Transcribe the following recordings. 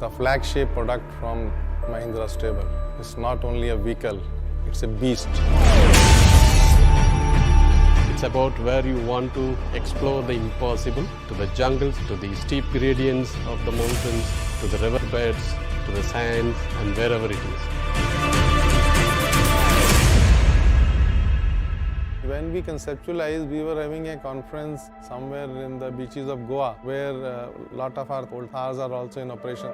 the flagship product from Mahindra stable. It's not only a vehicle, it's a beast. It's about where you want to explore the impossible, to the jungles, to the steep gradients of the mountains, to the riverbeds, to the sands, and wherever it is. When we conceptualized, we were having a conference somewhere in the beaches of Goa, where a lot of our old thars are also in operation.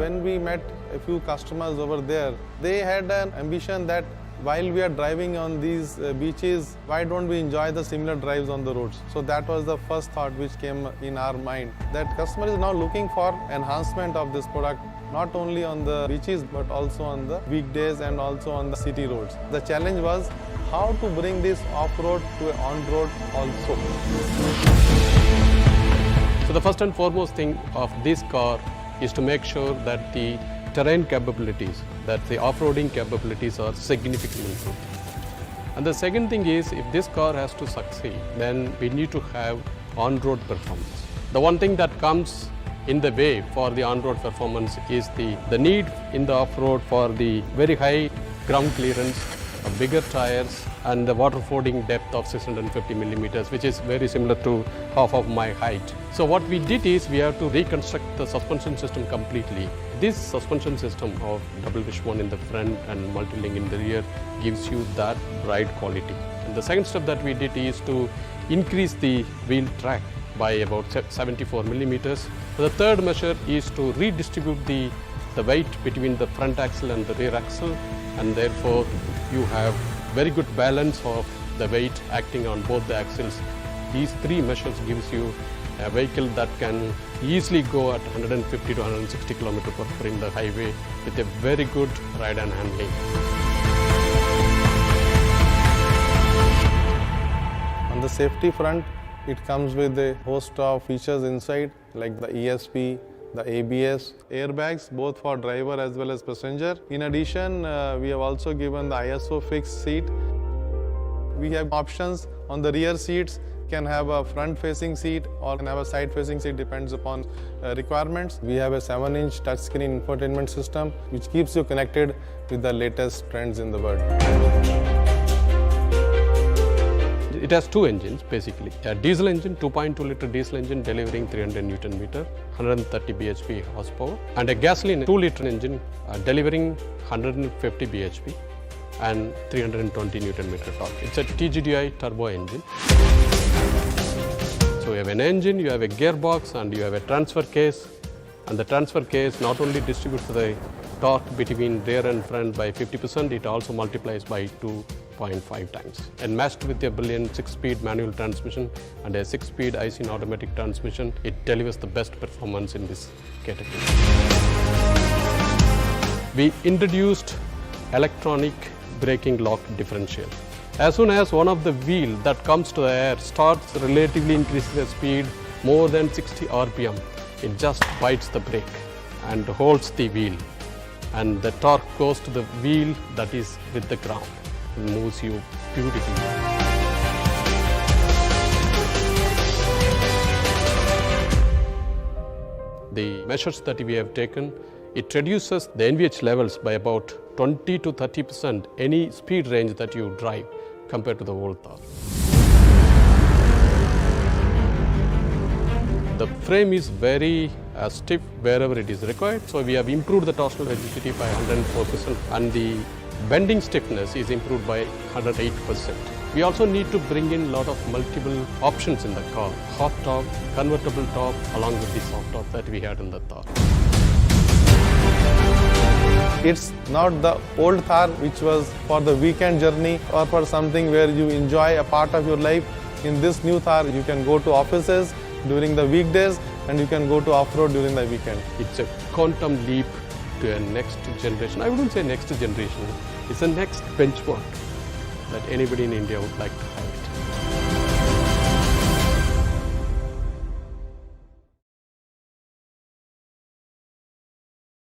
When we met a few customers over there, they had an ambition that while we are driving on these beaches, why don't we enjoy the similar drives on the roads? So that was the first thought which came in our mind, that customer is now looking for enhancement of this product, not only on the beaches but also on the weekdays and also on the city roads. The challenge was how to bring this off-road to on-road also. So the first and foremost thing of this car is to make sure that the terrain capabilities, that the off-roading capabilities are significantly improved. And the second thing is, if this car has to succeed, then we need to have on-road performance. The one thing that comes in the way for the on-road performance is the need in the off-road for the very high ground clearance, bigger tires, and the water fording depth of 650 millimeters, which is very similar to half of my height. So what we did is we have to reconstruct the suspension system completely. This suspension system of double wishbone in the front and multi-link in the rear gives you that ride quality. And the second step that we did is to increase the wheel track by about 74 millimeters. The third measure is to redistribute the weight between the front axle and the rear axle, and therefore you have very good balance of the weight acting on both the axles. These three measures gives you a vehicle that can easily go at 150 to 160 km/h in the highway with a very good ride and handling. On the safety front, it comes with a host of features inside, like the ESP, the ABS, airbags, both for driver as well as passenger. In addition, we have also given the ISO fixed seat. We have options on the rear seats, can have a front-facing seat or can have a side-facing seat, depends upon requirements. We have a 7-inch touchscreen infotainment system, which keeps you connected with the latest trends in the world. It has two engines basically. A diesel engine, 2.2 liter diesel engine delivering 300 Newton meter, 130 bhp horsepower, and a gasoline 2 liter engine delivering 150 bhp and 320 Newton meter torque. It's a TGDI turbo engine. So you have an engine, you have a gearbox, and you have a transfer case. And the transfer case not only distributes the torque between rear and front by 50%, it also multiplies by 2.5 times. And matched with a brilliant 6-speed manual transmission and a 6-speed IC automatic transmission, it delivers the best performance in this category. We introduced electronic braking lock differential. As soon as one of the wheel that comes to the air starts relatively increasing the speed more than 60 RPM, it just bites the brake and holds the wheel, and the torque goes to the wheel that is with the ground. It moves you beautifully. The measures that we have taken, it reduces the NVH levels by about 20 to 30% any speed range that you drive compared to the old thar. The frame is very stiff wherever it is required, so we have improved the torsional rigidity by 104%, and the bending stiffness is improved by 108%. We also need to bring in a lot of multiple options in the car: hot top, convertible top, along with the soft top that we had in the thar. It's not the old thar which was for the weekend journey or for something where you enjoy a part of your life. In this new thar, you can go to offices during the weekdays and you can go to off-road during the weekend. It's a quantum leap to a next generation. I wouldn't say next generation, it's the next benchmark that anybody in India would like to have.